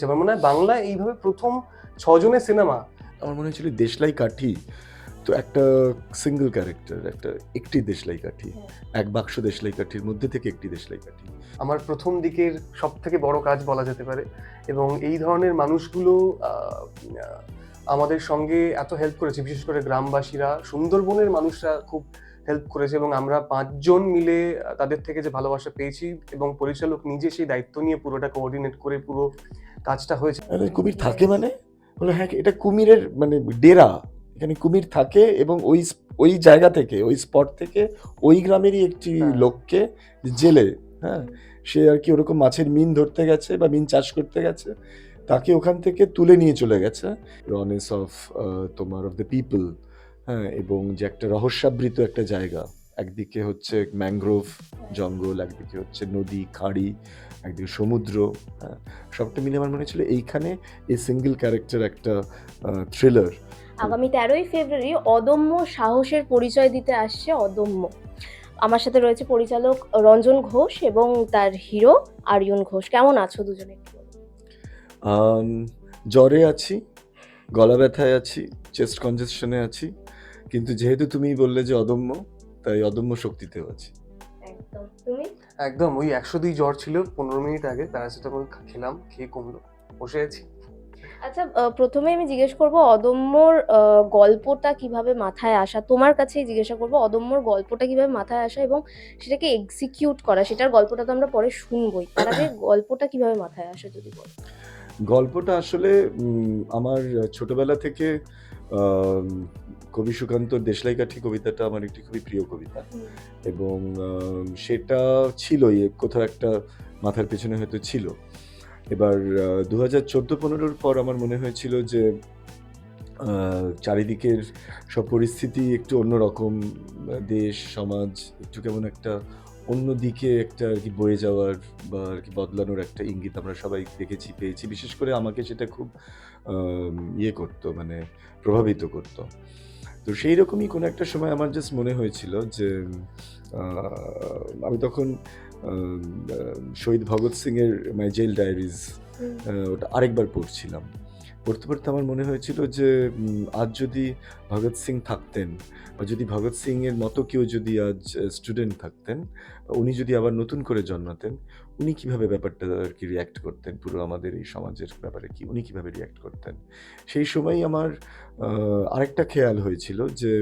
আমার মনে হয় বাংলায় এইভাবে প্রথম ৬ জনের সিনেমা। আমার মনে হয়েছিল দেশলাই কাঠি তো একটা সিঙ্গেল ক্যারেক্টার, একটি দেশলাই কাঠি, এক বাক্স দেশলাই কাঠির মধ্যে থেকে একটি দেশলাই কাঠি। আমার প্রথম দিকের সবথেকে বড় কাজ বলা যেতে পারে এবং এই ধরনের মানুষগুলো আমাদের সঙ্গে এত হেল্প করেছে, বিশেষ করে গ্রামবাসীরা, সুন্দরবনের মানুষরা খুব হেল্প করেছে এবং আমরা ৫ জন মিলে তাদের থেকে যে ভালোবাসা পেয়েছি এবং পরিচালক নিজে সেই দায়িত্ব নিয়ে পুরোটা কোঅর্ডিনেট করে পুরো কাজটা হয়েছে। আরে কুমির থাকে মানে? বলে হ্যাঁ, এটা কুমিরের মানে ডেরা, এখানে কুমির থাকে এবং ওই জায়গা থেকে, ওই স্পট থেকে ওই গ্রামেরই একটি লোককে জেলে, হ্যাঁ, সে আর কি ওরকম মাছের মিন ধরতে গেছে বা মিন চাষ করতে গেছে, তাকে ওখান থেকে তুলে নিয়ে চলে গেছে। রনেস অফ তোমার অফ দ্য পিপল, হ্যাঁ, এবং যে একটা রহস্যাবৃত একটা জায়গা, একদিকে হচ্ছে ম্যানগ্রোভ জঙ্গল, একদিকে হচ্ছে নদী খাড়ি, একদিকে সমুদ্র, হ্যাঁ, সবটা মিলে আমার মনে হচ্ছিল এইখানে এই সিঙ্গেল ক্যারেক্টার একটা থ্রিলার। আগামী 13ই ফেব্রুয়ারি অদম্য সাহসের পরিচয় দিতে আসছে অদম্য। আমার সাথে রয়েছে পরিচালক রঞ্জন ঘোষ এবং তার হিরো আরিয়ন ঘোষ। কেমন আছো দুজনে? জ্বরে আছি, গলা ব্যথায় আছি, চেস্ট কনজেশনে আছি, কিন্তু যেহেতু তুমি বললে যে অদম্য, তাই অদম্য শক্তিতেও আছি। একদম। তুমি? একদম ওই ১০২ জ্বর ছিল ১৫ মিনিট আগে, প্যারাসিটামল খেলাম, খেয়ে কমলো, বসে আছি। আচ্ছা, প্রথমে আমি জিজ্ঞেস করব অদম্যর গল্পটা কিভাবে মাথায় আসা, তোমার কাছেই জিজ্ঞাসা করব অদম্যর গল্পটা কিভাবে মাথায় আসা এবং সেটাকে এক্সিকিউট করা। সেটার গল্পটা তো আমরা পরে শুনবই, তার আগে গল্পটা কিভাবে মাথায় আসে যদি বলো। গল্পটা আসলে আমার ছোটবেলা থেকে কবি সুকান্তর দেশলাই কাঠি কবিতাটা আমার একটি খুবই প্রিয় কবিতা এবং সেটা ছিলই কোথাও একটা মাথার পেছনে হয়তো ছিল। এবার 2014-15 পর আমার মনে হয়েছিল যে চারিদিকের সব পরিস্থিতি একটু অন্যরকম, দেশ সমাজ একটু কেমন একটা অন্যদিকে একটা আর কি বয়ে যাওয়ার বা আর কি বদলানোর একটা ইঙ্গিত আমরা সবাই দেখেছি, পেয়েছি। বিশেষ করে আমাকে সেটা খুব ইয়ে করতো, মানে প্রভাবিত করতো। তো সেই রকমই কোনো একটা সময় আমার জাস্ট মনে হয়েছিল যে আমি তখন শহীদ ভগৎ সিং এর মাই জেল ডায়েরিজ ওটা আরেকবার পড়ছিলাম। পড়তে পড়তে আমার মনে হয়েছিল যে আজ যদি ভগৎ সিং থাকতেন বা যদি ভগৎ সিং এর মতো কেউ যদি আজ স্টুডেন্ট থাকতেন, উনি যদি আবার নতুন করে জন্মাতেন, উনি কিভাবে ব্যাপারটা আর কি রিয়্যাক্ট করতেন, পুরো আমাদের এই সমাজের ব্যাপারে কি উনি কিভাবে রিয়্যাক্ট করতেন। সেই সময় আমার আরেকটা খেয়াল হয়েছিল যে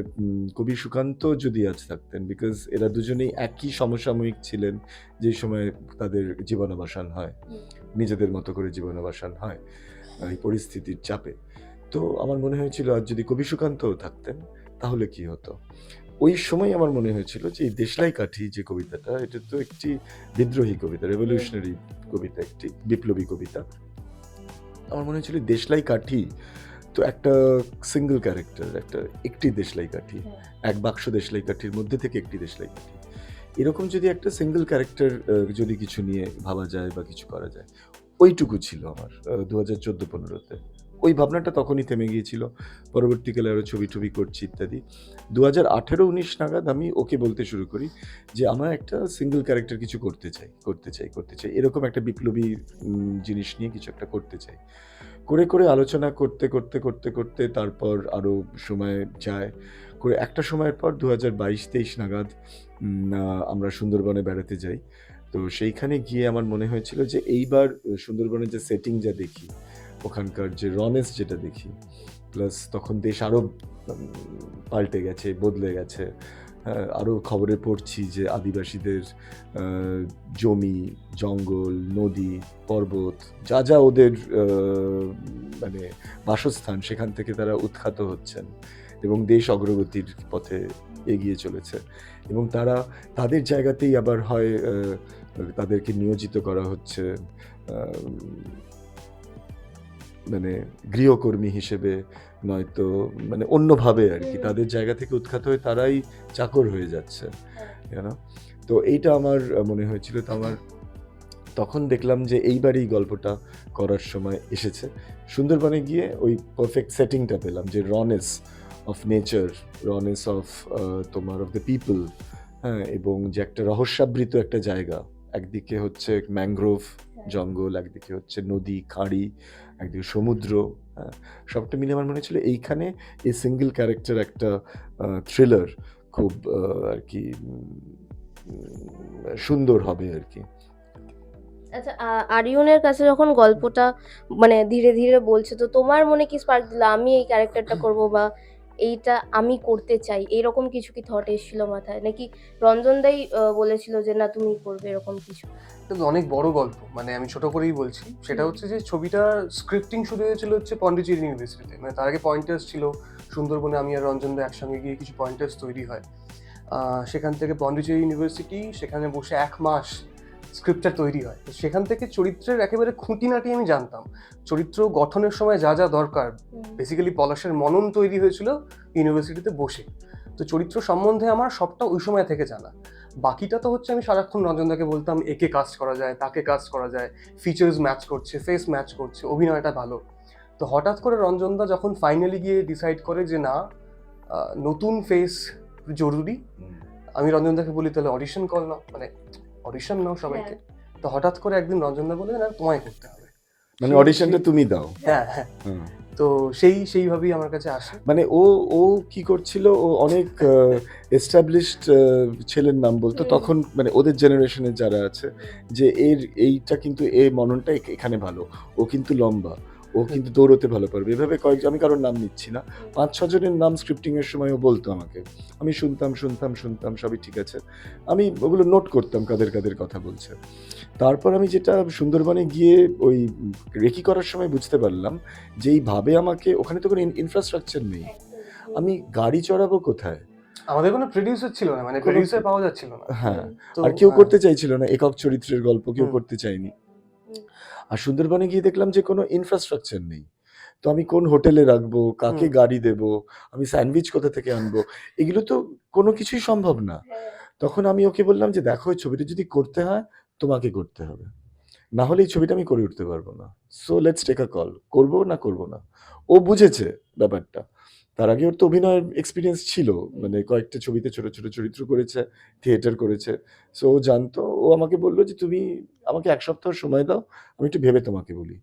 কবি সুকান্ত যদি আজ থাকতেন, বিকজ এরা দুজনেই একই সমসাময়িক ছিলেন যে সময় তাদের জীবনাবসান হয়, নিজেদের মতো করে জীবনাবসান হয় এই পরিস্থিতির চাপে। তো আমার মনে হয়েছিল আজ যদি কবি সুকান্তও থাকতেন তাহলে কি হতো। ওই সময় আমার মনে হয়েছিল যে এই দেশলাই কাঠি যে কবিতাটা, এটা তো একটি বিদ্রোহী কবিতা, রেভলিউশনারি কবিতা, একটি বিপ্লবী কবিতা। আমার মনে হয়েছিল দেশলাই কাঠি তো একটা সিঙ্গেল ক্যারেক্টার, একটি দেশলাই কাঠি, এক বাক্স দেশলাই কাঠির মধ্যে থেকে একটি দেশলাই কাঠি। এরকম যদি একটা সিঙ্গেল ক্যারেক্টার যদি কিছু নিয়ে ভাবা যায় বা কিছু করা যায়, ওইটুকু ছিল আমার 2014-15-তে। ওই ভাবনাটা তখনই থেমে গিয়েছিল। পরবর্তীকালে আরও ছবি করছি ইত্যাদি। 2018-19 নাগাদ আমি ওকে বলতে শুরু করি যে আমার একটা সিঙ্গেল ক্যারেক্টার কিছু করতে চাই। এরকম একটা বিপ্লবী জিনিস নিয়ে কিছু একটা করতে চাই। করে আলোচনা করতে তারপর আরও সময় যায়। করে একটা সময়ের পর 2022-23 নাগাদ আমরা সুন্দরবনে বেড়াতে যাই। তো সেইখানে গিয়ে আমার মনে হয়েছিল যে এইবার সুন্দরবনের যে সেটিং যা দেখি, ওখানকার যে রনেস যেটা দেখি, প্লাস তখন দেশ আরও পাল্টে গেছে, বদলে গেছে। আরও খবরে পড়ছি যে আদিবাসীদের জমি, জঙ্গল, নদী, পর্বত যা ওদের মানে বাসস্থান, সেখান থেকে তারা উৎখাত হচ্ছেন এবং দেশ অগ্রগতির পথে এগিয়ে চলেছে এবং তারা তাদের জায়গাতেই আবার হয় তাদেরকে নিয়োজিত করা হচ্ছে মানে গৃহকর্মী হিসেবে, নয়তো মানে অন্যভাবে আর কি তাদের জায়গা থেকে উৎখাত হয়ে তারাই চাকর হয়ে যাচ্ছে, তো এইটা আমার মনে হয়েছিল। তো আমার তখন দেখলাম যে এইবারই গল্পটা করার সময় এসেছে। সুন্দরবনে গিয়ে ওই পারফেক্ট সেটিংটা পেলাম যে রনেস অফ নেচার, রনেস অফ তোমার অফ দ্য পিপল, হ্যাঁ, এবং যে একটা রহস্যাবৃত একটা জায়গা, একদিকে হচ্ছে ম্যানগ্রোভ জঙ্গল, একদিকে হচ্ছে নদী, খাঁড়ি, একদিকে সমুদ্র, হ্যাঁ, সবটা মিলে আমার মনে হচ্ছিল এইখানে এই সিঙ্গেল ক্যারেক্টার একটা থ্রিলার খুব আর কি সুন্দর হবে আর কি। আচ্ছা, আরিয়নের কাছে যখন গল্পটা মানে ধীরে ধীরে বলছে, তো তোমার মনে কি স্পার্ক দিল আমি এই ক্যারেক্টারটা করব, বা এইটা আমি করতে চাই, এরকম কিছু কি থট এসেছিল মাথায়, নাকি রঞ্জন দাই বলেছিল যে না তুমি করবে, এরকম কিছু? কিন্তু অনেক বড় গল্প, মানে আমি ছোট করেই বলছি। সেটা হচ্ছে যে ছবিটা স্ক্রিপ্টিং শুরু হয়েছিল হচ্ছে পন্ডিচেরি ইউনিভার্সিটিতে, মানে তার আগে পয়েন্টার্স ছিল সুন্দরবনে, আমি আর রঞ্জন দা একসঙ্গে গিয়ে কিছু পয়েন্টার্স তৈরি হয়। সেখান থেকে পন্ডিচেরি ইউনিভার্সিটি, সেখানে বসে 1 মাস স্ক্রিপ্টটা তৈরি হয়। তো সেখান থেকে চরিত্রের একেবারে খুঁটিনাটি আমি জানতাম। চরিত্র গঠনের সময় যা যা দরকার, বেসিক্যালি পলাশের মনন তৈরি হয়েছিল ইউনিভার্সিটিতে বসে। তো চরিত্র সম্বন্ধে আমার সবটা ওই সময় থেকে জানা। বাকিটা তো হচ্ছে আমি সারাক্ষণ রঞ্জনদাকে বলতাম একে কাস্ট করা যায়, তাকে কাস্ট করা যায়, ফিচার্স ম্যাচ করছে, ফেস ম্যাচ করছে, অভিনয়টা ভালো। তো হঠাৎ করে রঞ্জনদা যখন ফাইনালি গিয়ে ডিসাইড করে যে না, নতুন ফেস জরুরি, আমি রঞ্জনদাকে বলি তাহলে অডিশন কল নাও, মানে অডিশন নাও সবাইকে। তো হঠাৎ করে একদিন রঞ্জনদা বলে না তোমায় করতে হবে, মানে অডিশনটা তুমি দাও। হ্যাঁ হ্যাঁ। তো সেইভাবেই আমার কাছে আসে। মানে ও ও কি করছিল, ও অনেক এস্টাবলিশড ছেলের নাম বলতো তখন, মানে ওদের জেনারেশনের যারা আছে, যে এইটা কিন্তু মননটা এখানে ভালো, ও কিন্তু লম্বা, ও কিন্তু দৌড়তে ভালো পারবে, এভাবে আমি কারোর নাম নিচ্ছি না, 5-6 জনের নাম স্ক্রিপ্টিং এর সময় ও বলতো আমাকে। আমি শুনতাম সবই ঠিক আছে, আমি ওগুলো নোট করতাম কাদের কথা বলছে। তারপর আমি যেটা সুন্দরবনে গিয়ে ওই রেকি করার সময় বুঝতে পারলাম যে এইভাবে আমাকে, ওখানে তো কোনো ইনফ্রাস্ট্রাকচার নেই, আমি গাড়ি চড়াবো কোথায়, আমাদের কোনো প্রোডিউসার ছিল না, মানে প্রোডিউসার পাওয়া যাচ্ছিল না। হ্যাঁ, আর কেউ করতে চাইছিল না, একক চরিত্রের গল্প কেউ করতে চায়নি। আর সুন্দরবনে গিয়ে দেখলাম যে কোনো ইনফ্রাস্ট্রাকচার নেই, তো আমি কোন হোটেলে রাখবো, কাকে গাড়ি দেবো, আমি স্যান্ডউইচ কোথা থেকে আনবো, এগুলো তো কোনো কিছুই সম্ভব না। তখন আমি ওকে বললাম যে দেখো, এই ছবিটা যদি করতে হয় তোমাকে করতে হবে, না হলে এই ছবিটা আমি করে উঠতে পারবো না, so let's take a call, করবো না করবো না। ও বুঝেছে ব্যাপারটা, তার আগে ওর তো অভিনয়ের এক্সপিরিয়েন্স ছিল, মানে কয়েকটা ছবিতে ছোট ছোট চরিত্র করেছে, থিয়েটার করেছে, সো ও জানতো। ও আমাকে বললো যে তুমি আমাকে 1 সপ্তাহ সময় দাও, আমি একটু ভেবে তোমাকে বলি।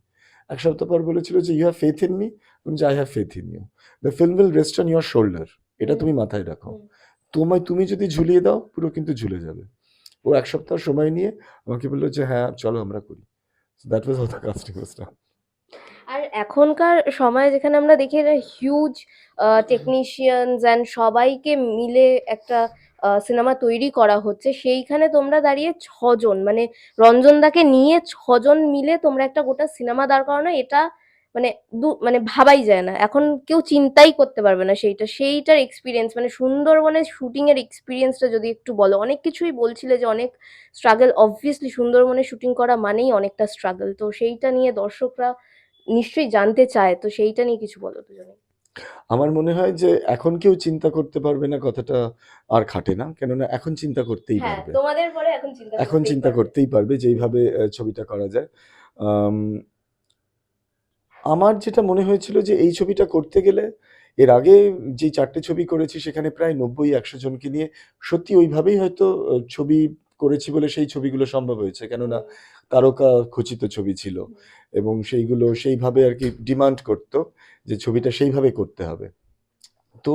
1 সপ্তাহ পর বলেছিল যে you have faith in me, যে I have faith in you, the film will rest on your shoulder, এটা তুমি মাথায় রাখো, তুমি যদি ঝুলিয়ে দাও পুরো কিন্তু ঝুলে যাবে। ও 1 সপ্তাহ সময় নিয়ে আমাকে বললো যে হ্যাঁ চলো আমরা করি। That was how the casting was done. আর এখনকার সময়ে যেখানে আমরা দেখি হিউজ টেকনিশিয়ানস অ্যান্ড সবাইকে মিলে একটা সিনেমা তৈরি করা হচ্ছে, সেইখানে তোমরা দাঁড়িয়ে 6জন, মানে রঞ্জনদাকে নিয়ে 6জন মিলে তোমরা একটা গোটা সিনেমা দাঁড় করানো, এটা মানে মানে ভাবাই যায় না, এখন কেউ চিন্তাই করতে পারবে না সেইটার এক্সপিরিয়েন্স, মানে সুন্দরবনের শুটিং এর এক্সপিরিয়েন্সটা যদি একটু বলো। অনেক কিছুই বলছিলে যে অনেক স্ট্রাগল, অবভিয়াসলি সুন্দরবনে শুটিং করা মানেই অনেকটা স্ট্রাগল, তো সেইটা নিয়ে দর্শকরা নিশ্চয়ই জানতে চায়, তো সেইটা নিয়ে কিছু বলো দুজনে। আমার মনে হয় যে এখন কেউ চিন্তা করতে পারবে না কথাটা আর খাটে না, কেননা এখন চিন্তা করতেই হ্যাঁ, পারবে, তোমাদের পরে এখন চিন্তা করতেই পারবে যে এইভাবে ছবিটা করা যায়। আম, আমার যেটা মনে হয়েছিল যে এই ছবিটা করতে গেলে, এর আগে যে 4টে ছবি করেছি সেখানে প্রায় 90-100 জনকে নিয়ে সত্যি ওইভাবেই হয়তো ছবি করেছি বলে সেই ছবিগুলো সম্ভব হয়েছে, কেননা তারকা খচিত ছবি ছিল এবং সেইগুলো সেইভাবে আর কি ডিমান্ড করতো যে ছবিটা সেইভাবে করতে হবে, তো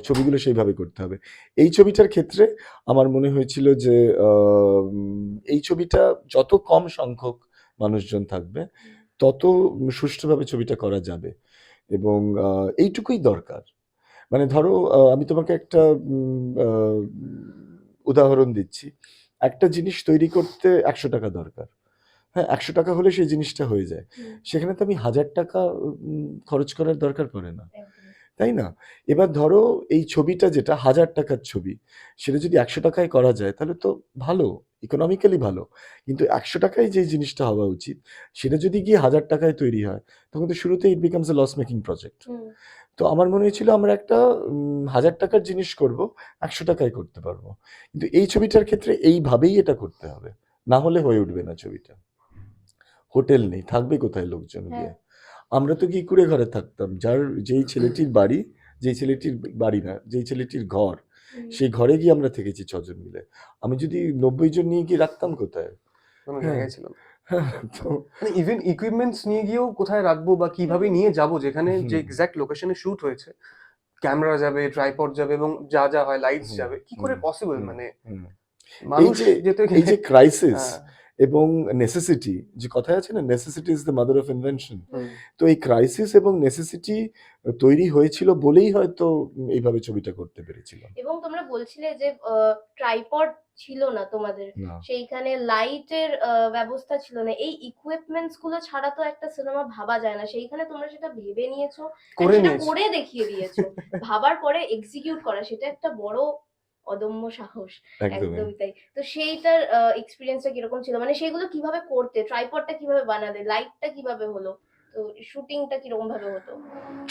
ছবিগুলো সেইভাবে করতে হবে। এই ছবিটার ক্ষেত্রে আমার মনে হয়েছিল যে এই ছবিটা যত কম সংখ্যক মানুষজন থাকবে তত সুষ্ঠুভাবে ছবিটা করা যাবে, এবং এইটুকুই দরকার। মানে ধরো আমি তোমাকে একটা উদাহরণ দিচ্ছি, একটা জিনিস তৈরি করতে 100 টাকা দরকার, হ্যাঁ 100 টাকা হলে সেই জিনিসটা হয়ে যায়, সেখানে তো আমি 1000 টাকা খরচ করার দরকার পড়ে না, তাই না? এবার ধরো এই ছবিটা যেটা 1000 টাকার ছবি, সেটা যদি 100 টাকায় করা যায় তাহলে তো ভালো, ইকোনমিক্যালি ভালো, কিন্তু 100 টাকায় যে জিনিসটা হওয়া উচিত সেটা যদি গিয়ে 1000 টাকায় তৈরি হয় তখন তো শুরুতেই it becomes a loss making project. তো আমার মনে হয়েছিল আমরা একটা 1000 টাকার জিনিস করব, 100 টাকায় করতে পারবো, কিন্তু এই ছবিটার ক্ষেত্রে এইভাবেই এটা করতে হবে, না হলে হয়ে উঠবে না ছবিটা। হোটেল নেই, থাকবে কোথায় লোকজন গিয়ে? আমরা তো কি কুড়ে ঘরে থাকতাম, যেই ছেলেটির বাড়ি, যেই ছেলেটির ঘর, সেই ঘরে গিয়ে আমরা থেকেছি 6 জন মিলে। আমি যদি 90 জন নিয়ে গিয়ে রাখতাম কোথায়? কোনো হ্যাঁ জায়গায় ছিল না। তো মানে ইভেন ইকুইপমেন্টস নিয়ে গিয়েও কোথায় রাখবো বা কিভাবে নিয়ে যাব, যেখানে যে এক্সাক্ট লোকেশনে শুট হয়েছে, ক্যামেরা যাবে, ট্রাইপড যাবে এবং যা যা হয় লাইটস হুম, যাবে, কি করে হুম, পসিবল? হুম, মানে হুম। এই মানুষ যে যেতে এই যে ক্রাইসিস হ্যাঁ, এবং নেসেসিটি, যে কথায় আছে না, necessity is the mother of invention. Hmm. তো এই ক্রাইসিস এবং নেসেসিটি তৈরি হয়েছিল বলেই হয়তো এইভাবে ছবিটা করতে পেরেছিলাম। এবং তোমরা বলছিলে যে ট্রাইপড ছিল না তোমাদের, না, সেইখানে লাইটের ব্যবস্থা ছিল না। এই ইকুইপমেন্টস গুলো ছাড়া তো একটা সিনেমা ভাবা যায় না, সেইখানে তোমরা সেটা ভেবে নিয়েছো and করে সেটা নিয়েছি। করে দেখিয়ে দিয়েছো। ভাবার পরে এক্সিকিউট করা, সেটা একটা বড় অদম্য সাহস। একদমই। একদমই তাই। তো সেইটার এক্সপিরিয়েন্সটা কিরকম ছিল, মানে সেগুলো কিভাবে করতে, ট্রাইপডটা কিভাবে বানালে, লাইটটা কিভাবে হলো, তো শুটিংটা কিরকম ভাবে হতো?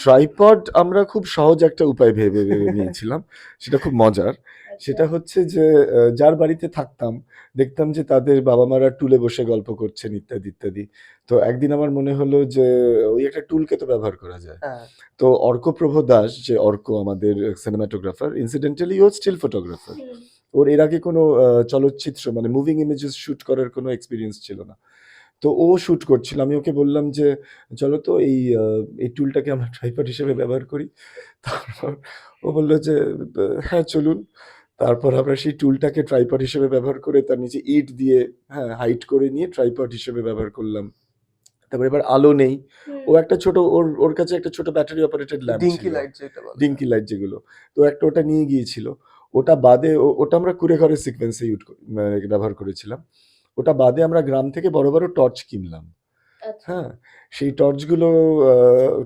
ট্রাইপড আমরা খুব সহজ একটা উপায় ভেবে নিয়েছিলাম, সেটা খুব মজার। আচ্ছা। সেটা হচ্ছে যে যার বাড়িতে থাকতাম দেখতাম যে তাদের বাবা মারা টুলে বসে গল্প করছেন ইত্যাদি ইত্যাদি। তো একদিন আমার মনে হলো যে ওই একটা টুলকে তো ব্যবহার করা যায়। হ্যাঁ, তো অর্কপ্রভ দাস, যে অর্ক আমাদের সিনেমাটোগ্রাফার, ইনসিডেন্টালি ও স্টিল ফটোগ্রাফার। হুম, ওর এর আগে কোনো চলচ্চিত্র মানে মুভিং ইমেজেস শুট করার কোনো এক্সপিরিয়েন্স ছিল না। তো ও শুট করছিল। আমি ওকে বললাম যে, "চলো তো এই টুলটাকে আমরা ট্রাইপড হিসেবে ব্যবহার করি।" তারপর ও বলল যে, "হ্যাঁ, চলুন।" তারপর আমরা সেই টুলটাকে ট্রাইপড হিসেবে ব্যবহার করে তার নিচে ইট দিয়ে, হ্যাঁ, হাইড করে নিয়ে ট্রাইপড হিসেবে ব্যবহার করলাম। তারপর এবার আলো নেই। ও হুম, একটা ছোট, ওর কাছে একটা ছোট ব্যাটারি অপারেটেড ল্যাম্প ডিঙ্কি ছিল। লাইট যেটা বলে। ডিঙ্কি লাইট যেগুলো। তো একটা ওটা নিয়ে গিয়েছিল। ওটা বাদে ওটা আমরা কুঁড়ে ঘরের সিকোয়েন্সে মানে ব্যবহার করেছিলাম। ওটা বাদে আমরা গ্রাম থেকে বড়, বড় টর্চ কিনলাম। আচ্ছা। হ্যাঁ? সেই আ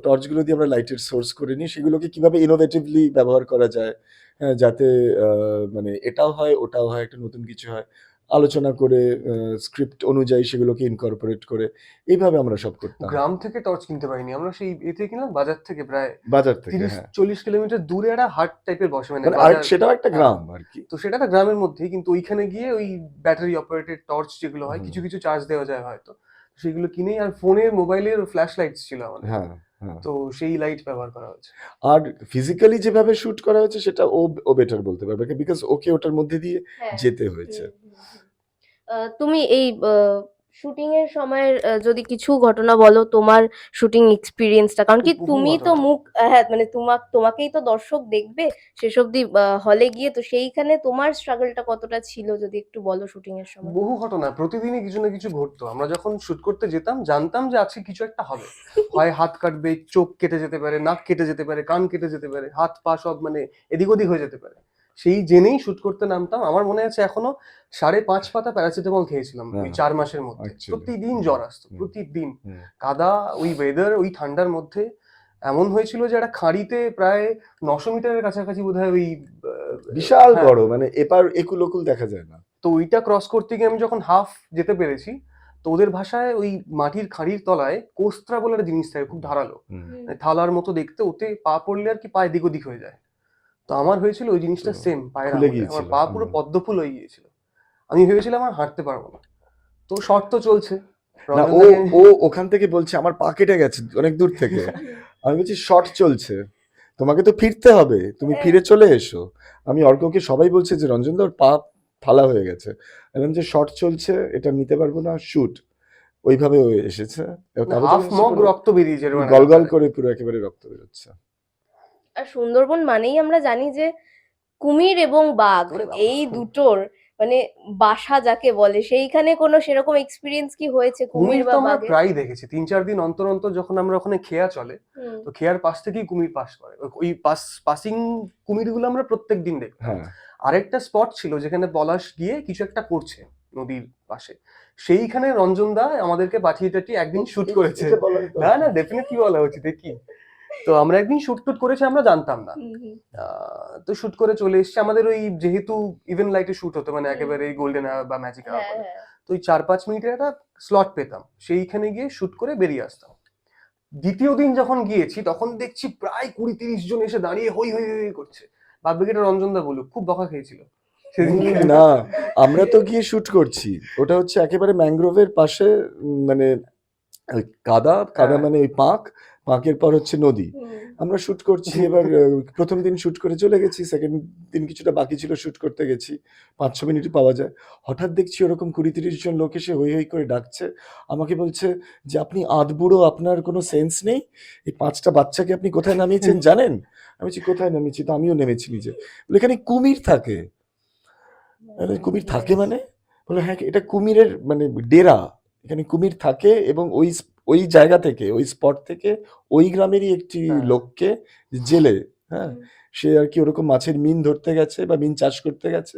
টর্চগুলো দিয়ে আমরা লাইটের সোর্স করে নিয়ে সেগুলোকে কিভাবে ইনোভেটিভলি ব্যবহার করা যায়, হ্যাঁ? যাতে আ মানে এটাও হয়, ওটাও হয়, একটা নতুন কিছু হয়। আলোচনা করে স্ক্রিপ্ট অনুযায়ী সেগুলোকে ইনকর্পোরেট করে এইভাবে আমরা সব করতাম। গ্রাম থেকে টর্চ কিনতে পারিনি আমরা, সেই এ থেকে কিনলাম বাজার থেকে, প্রায় বাজার থেকে, হ্যাঁ। 30-40 কিলোমিটার দূরে একটা হাট টাইপের বসে, মানে মানে বাজার। সেটাও একটা হ্যাঁ, গ্রাম আরকি। তো সেটা একটা গ্রামের মধ্যেই, কিন্তু ওইখানে গিয়ে ওই ব্যাটারি অপারেটেড টর্চ যেগুলো হয়, হুম। কিছু কিছু চার্জ দেওয়া যায় হয়তো, সেগুলো কিনেই, আর ফোনের মোবাইলের ফ্ল্যাশ লাইটস ছিল আমাদের, হ্যাঁ, হ্যাঁ। তো সেই লাইট ব্যবহার করা হয়েছে। আর ফিজিক্যালি যেভাবে শুট করা হয়েছে সেটা ও বেটার বলতে পারবে। বিকজ ওকে ওটার মধ্যে দিয়ে হ্যাঁ। যেতে হয়েছে। হুম, হুম, হুম। তুমি এই শুটিং এর সময়ের যদি কিছু ঘটনা বলো, তোমার শুটিং এক্সপিরিয়েন্সটা, কারণ কি বহু তুমি তো ঘটনা। মুখ, হ্যাঁ মানে তোমাকেই তো দর্শক দেখবে শেষ অবধি হলে গিয়ে, তো সেইখানে তোমার স্ট্রাগলটা কতটা ছিল যদি একটু বলো শুটিং এর সময়। বহু ঘটনা, প্রতিদিনই কিছু না কিছু ঘটতো। আমরা যখন শুট করতে যেতাম জানতাম যে আজকে কিছু একটা হবে, হয় হাত কাটবে, চোখ কেটে যেতে পারে, নাক কেটে যেতে পারে, কান কেটে যেতে পারে, হাত পা সব মানে এদিক ওদিক হয়ে যেতে পারে। সেই জেনেই শুট করতে নামতাম। আমার মনে আছে এখনো 5.5 পাতা প্যারাসিটামল খেয়েছিলাম ওই হ্যাঁ, 4 মাসের মধ্যে। অ্যাকচুয়ালি। প্রতিদিন হুম, জ্বর আসতো, হুম, প্রতিদিন। হুম। কাদা, ওই ওয়েদার, ওই ঠান্ডার মধ্যে এমন হয়েছিল যে একটা খাঁড়িতে প্রায় 900 মিটারের কাছাকাছি বোধহয় ওই বিশাল হ্যাঁ, বড়, মানে এপার একুল-ওকুল দেখা যায় না। তো ওইটা ক্রস করতে গিয়ে আমি যখন হাফ যেতে পেরেছি, তো ওদের ভাষায় ওই মাটির খাঁড়ির তলায় কোস্ত্রা বলে একটা জিনিস থাকে, খুব ধারালো, হুম। হুম, মানে থালার মতো দেখতে, ওতে পা পড়লে আর কি পা এদিক ওদিক হয়ে যায়। তো আমার হয়েছিল ওই জিনিসটা তো সেম পায়ের খুলে আঙুলে, আমার গিয়েছিল। পা পুরো পদ্মফুল হয়ে গিয়েছিল। আমি ভেবেছিলাম আর হাঁটতে পারবো না। তো শর্ট তো চলছে, না, রঞ্জন ও দাকে ও ওখান থেকে বলছে আমার পা কেটে গেছে অনেক দূর থেকে। আমি বলছি শট চলছে। তোমাকে তো ফিরতে হবে। তুমি হ্যাঁ। ফিরে চলে এসো। আমি অর্ককে সবাই বলছে যে রঞ্জন দা ওর পা ফালা হয়ে গেছে। আমি বললাম যে শট চলছে, এটা নিতে পারবো না, শুট। ওইভাবে ও এসেছে। কাগজে হাফ এসেছে মগ পুরো রক্ত বেরিয়েছে এরকম একটা গলগল ব্যাপার। করে পুরো একেবারে রক্ত বেরোচ্ছে। আর সুন্দরবন মানেই আমরা জানি যে কুমির এবং বাঘ, ওরে বাবা! এই দুটোর মানে বাসা যাকে বলে, সেইখানে কোনো সেরকম এক্সপিরিয়েন্স কি হয়েছে কুমির কুমির বা তো আমরা বাঘের? প্রায়ই দেখেছি, 3-4 দিন অন্তর অন্তর যখন আমরা ওখানে খেয়া চলে, হুম, তো খেয়ার পাশ থেকেই কুমির পাস করে, ওই পাসিং কুমিরগুলো আমরা প্রত্যেক দিন দেখতাম। হ্যাঁ। আরেকটা স্পট ছিল যেখানে পলাশ গিয়ে কিছু একটা করছে নদীর পাশে, সেইখানে রঞ্জন দা আমাদেরকে পাঠিয়ে টাঠিয়ে একদিন শুট করেছে। এটা বলার না দরকার। না, ডেফিনেটলি বলা উচিত, কি। তো আমরা একদিন শুট টুট করেছি, আমরা জানতাম না। হুম, হুম, তো শুট করে চলে এসেছি আমাদের ওই, যেহেতু ইভেন্ট লাইটে শুট হতো, মানে হুম। একেবারে গোল্ডেন আওয়ার বা ম্যাজিক আওয়ার হ্যাঁ, বলে, হ্যাঁ। তো ওই 4-5 মিনিটের একটা স্লট পেতাম, সেইখানে গিয়ে শুট করে বেরিয়ে আসতাম। দ্বিতীয় দিন যখন গিয়েছি তখন দেখছি প্রায় 20-30 জন এসে দাঁড়িয়ে হই হই হই হই করছে। ভাববে কি এটা রঞ্জন দা বলুক, খুব বকা খেয়েছিল সেদিনকে। না, আমরা তো গিয়ে শুট করছি। ওটা হচ্ছে একেবারে ম্যানগ্রোভের পাশে, মানে ওই কাদা হ্যাঁ, মানে ওই পাঁকের পর হচ্ছে নদী। হুম, আমরা শুট করছি, এবার প্রথম দিন শুট করে চলে গেছি, সেকেন্ড দিন কিছুটা বাকি ছিল, শুট করতে গেছি, 5-6 মিনিটই পাওয়া যায়। হঠাৎ দেখছি ওরকম 20-30 জন লোক এসে হৈ হৈ করে ডাকছে, আমাকে বলছে যে আপনি আধবুড়ো, আপনার কোনো সেন্স নেই, এই 5টা বাচ্চাকে আপনি কোথায় নামিয়েছেন জানেন? আমি বলছি কোথায় নামিয়েছি, তো আমিও নেমেছি নিজে। বলে এখানে কুমির থাকে। আরে কুমির থাকে মানে? বলে হ্যাঁ, এটা কুমিরের মানে ডেরা, এখানে কুমির থাকে এবং ওই জায়গা থেকে, ওই স্পট থেকে ওই গ্রামেরই একটি হ্যাঁ। লোককে জেলে, হ্যাঁ, হুম। সে আর কি ওরকম মাছের মিন ধরতে গেছে বা মিন চাষ করতে গেছে,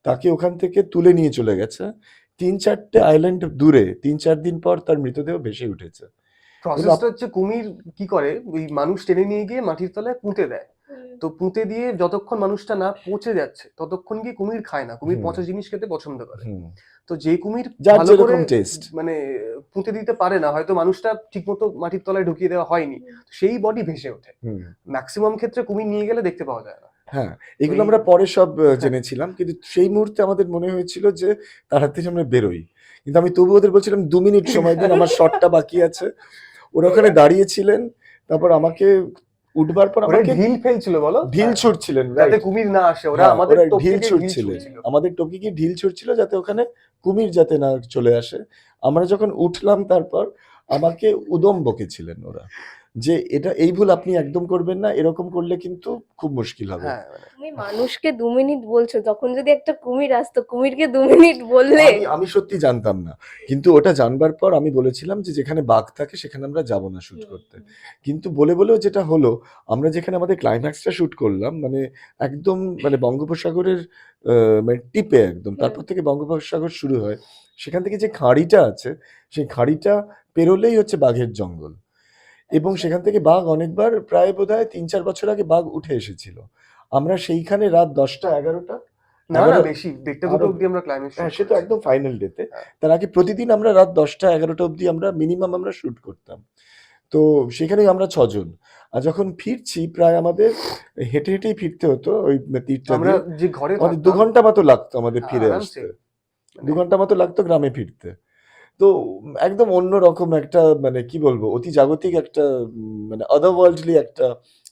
তাকে ওখান থেকে তুলে নিয়ে চলে গেছে 3-4টে আইল্যান্ড দূরে। 3-4 দিন পর তার মৃতদেহ ভেসে উঠেছে। প্রসেসটা হচ্ছে কুমির কি করে, ওই মানুষ টেনে নিয়ে গিয়ে মাটির তলায় পুঁতে দেয়। তো পুঁতে দিয়ে যতক্ষণ মানুষটা না পচে যাচ্ছে ততক্ষণ কি কুমির খায় না, কুমির হুম। পচা জিনিস খেতে পছন্দ করে। হুম। তো যে কুমির যার ভালো করে যেরকম টেস্ট। মানে পুঁতে দিতে পারে না, হয়তো মানুষটা ঠিকমতো মাটির তলায় ঢুকিয়ে দেওয়া হয়নি, সেই বডি ভেসে ওঠে। হুম। ম্যাক্সিমাম ক্ষেত্রে কুমির নিয়ে গেলে দেখতে পাওয়া যায় না। হ্যাঁ, এগুলো এই- আমরা পরে সব জেনেছিলাম, কিন্তু সেই মুহূর্তে আমাদের মনে হয়েছিল যে তাড়াতাড়ি আমরা বেরোই। কিন্তু আমি তবু ওদের বলছিলাম 2 মিনিট সময় দিন, আমার শটটা বাকি আছে। ওরা ওখানে দাঁড়িয়েছিলেন, তারপর আমাকে উঠবার পর ওরা আমাকে ঢিল ফেলছিল বলো, ঢিল ছুটছিলেন, যাতে রাইট? কুমির না আসে, ওরা হ্যাঁ, আমাদের ওরা টোপ ঢিল থেকে ঢিল ছুটছিলেন, ছুটছিল। আমাদের টপিকে ঢিল ছুটছিল যাতে ওখানে কুমির যাতে না চলে আসে। আমরা যখন উঠলাম তারপর আমাকে উদম বকেছিলেন ওরা, যে এটা এই ভুল আপনি একদম করবেন না, এরকম করলে কিন্তু খুব মুশকিল হবে। হ্যাঁ, মানে তুমি মানুষকে 2 মিনিট বলছো, তখন যদি একটা কুমির আসতো, কুমিরকে 2 মিনিট বললে? আমি সত্যি জানতাম না, কিন্তু ওটা জানবার পর আমি বলেছিলাম যে যেখানে বাঘ থাকে সেখানে আমরা যাব না শুট করতে। কিন্তু বলেও যেটা হলো, আমরা যেখানে আমাদের ক্লাইম্যাক্সটা শুট করলাম, মানে একদম মানে বঙ্গোপসাগরের মানে টিপে একদম, তারপর থেকে বঙ্গোপসাগর শুরু হয়, সেখান থেকে যে খাঁড়িটা আছে, সেই খাঁড়িটা পেরোলেই হচ্ছে বাঘের জঙ্গল। এবং সেখান থেকে বাঘ অনেকবার, প্রায় বোধহয় 3-4 বছর আগে বাঘ উঠে এসেছিল। আমরা সেইখানে রাত 10টা-11টা, না না 11 বেশি, দেড়টা দুটো আরো, অব্দি আমরা ক্লাইম্যাক্স হ্যাঁ সে তো একদম ফাইনাল ডেতে। হ্যাঁ। তার আগে প্রতিদিন আমরা রাত 10টা-11টা অবধি আমরা মিনিমাম আমরা শুট করতাম। তো সেখানেই আমরা 6 জন। আর যখন ফিরছি প্রায় আমাদের হেঁটে হেঁটেই ফিরতে হতো ওই তীরটা আমরা দিয়ে। যে ঘরে আমাদের 2 থাকতাম ঘন্টা মতো লাগতো আমাদের ফিরে আরামসে, আসতে। মানে 2 ঘন্টা মতো লাগতো গ্রামে ফিরতে। তো একদম অন্যরকম একটা মানে কি বলবো, অতি জাগতিক একটা মানে আদার ওয়ার্ল্ডলি একটা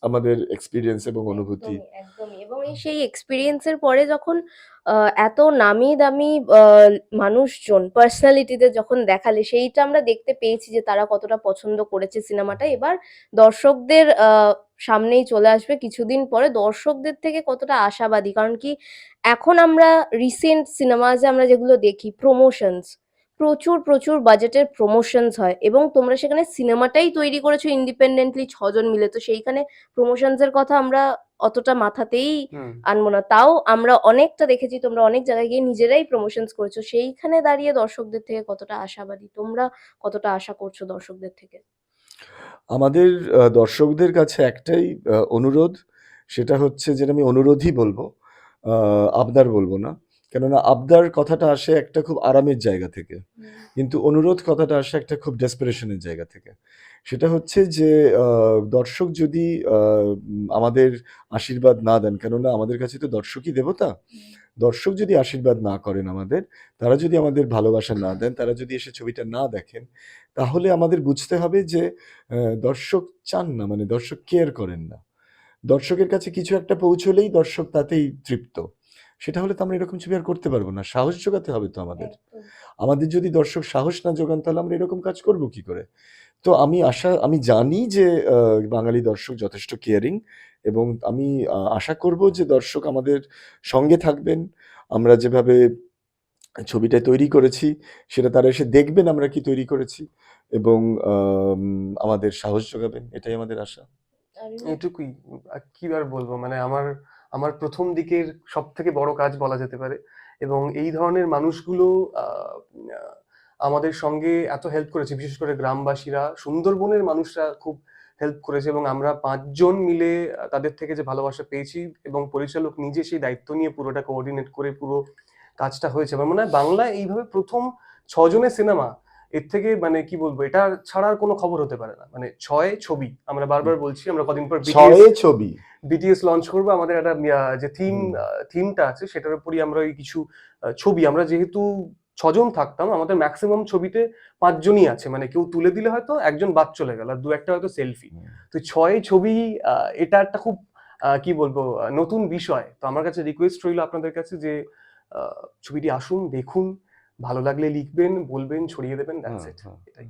আমাদের এক্সপিরিয়েন্স এবং অনুভূতি। একদমই একদমই। এবং এই সেই এক্সপিরিয়েন্সের পরে যখন এত নামি দামি মানুষজন পার্সোনালিটিদের যখন দেখালে, সেইটা আমরা দেখতে পেয়েছি যে তারা কতটা পছন্দ করেছে সিনেমাটা। এবার দর্শকদের সামনেই চলে আসবে কিছুদিন পরে, দর্শকদের থেকে কতটা আশাবাদী, কারণ কি এখন আমরা রিসেন্ট সিনেমাজে আমরা যেগুলো দেখি, প্রমোশনস, প্রচুর প্রচুর বাজেটের প্রমোশনস হয়, এবং তোমরা সেখানে সিনেমাটাই তৈরি করেছো ইন্ডিপেন্ডেন্টলি 6 জন মিলে, তো সেইখানে প্রমোশনস এর কথা আমরা অতটা মাথাতেই হুম। আনবো না। তাও আমরা অনেকটা দেখেছি তোমরা অনেক জায়গায় গিয়ে নিজেরাই প্রমোশনস করেছো, সেইখানে দাঁড়িয়ে দর্শকদের থেকে কতটা আশাবাদী, তোমরা কতটা আশা করছো দর্শকদের থেকে? আমাদের দর্শকদের কাছে একটাই অনুরোধ, সেটা হচ্ছে, যেটা আমি অনুরোধই বলবো, আবদার বলবো না। কেননা আবদার কথাটা আসে একটা খুব আরামের জায়গা থেকে। কিন্তু অনুরোধ কথাটা আসে একটা খুব ডেসপারেশনের জায়গা থেকে। সেটা হচ্ছে যে দর্শক যদি আমাদের আশীর্বাদ না দেন, কেননা আমাদের কাছে তো দর্শকই দেবতা। দর্শক যদি আশীর্বাদ না করেন আমাদের, তারা যদি আমাদের ভালোবাসা না দেন, তারা যদি এসে ছবিটা না দেখেন, তাহলে আমাদের বুঝতে হবে যে দর্শক চান না, মানে দর্শক কেয়ার করেন না। দর্শকের কাছে কিছু একটা পৌঁছলেই দর্শক তাতেই তৃপ্ত। সেটা হলে তো আমরা এরকম ছবি আর করতে পারবো না। সাহস জোগাতে হবে তো আমাদের। আমাদের যদি দর্শক সাহস না জোগান, তাহলে আমরা এরকম কাজ করব কি করে? তো আমি জানি যে বাঙালি দর্শক যথেষ্ট কেয়ারিং, এবং আমি আশা করব যে দর্শক আমাদের সঙ্গে থাকবেন। আমরা যেভাবে ছবিটা তৈরি করেছি, সেটা তারা এসে দেখবেন আমরা কি তৈরি করেছি, এবং আমাদের সাহস যোগাবেন। এটাই আমাদের আশা। এটুকুই। আর কি আর বলবো, মানে আমার আমার প্রথম দিকের সব থেকে বড় কাজ বলা যেতে পারে। এবং এই ধরনের মানুষগুলো আহ, আহ, আমাদের সঙ্গে এত হেল্প করেছে, বিশেষ করে গ্রামবাসীরা, সুন্দরবনের মানুষরা খুব হেল্প করেছে, এবং আমরা 5 জন মিলে তাদের থেকে যে ভালোবাসা পেয়েছি, এবং পরিচালক নিজে সেই দায়িত্ব নিয়ে পুরোটা কোঅর্ডিনেট করে পুরো কাজটা হয়েছে। আমার মনে হয় বাংলায় এইভাবে প্রথম 6 জনের সিনেমা, এর থেকে মানে কি বলবো, এটা ছাড়া আর কোনো খবর হতে পারে না। মানে 6 ছবি, আমরা বারবার বলছি, আমরা কদিন পর 6 ছবি। বিটিএস লঞ্চ করবো, আমাদের একটা যে হুম। থিমটা আছে সেটার উপরই আমরা ওই কিছু ছবি, আমরা যেহেতু ছজন থাকতাম, আমাদের ম্যাক্সিমাম ছবিতে 5 জনই আছে, মানে কেউ তুলে দিলে হয়তো একজন বাদ চলে গেল আর দু একটা হয়তো সেলফি। তো 6 ছবি, এটা একটা খুব কি বলবো নতুন বিষয়। তো আমার কাছে রিকোয়েস্ট রইল আপনাদের কাছে যে ছবিটি আসুন, দেখুন, ভালো লাগলে লিখবেন, বলবেন, ছড়িয়ে দেবেন, দ্যাটস হ্যাঁ ইট, হ্যাঁ এটাই।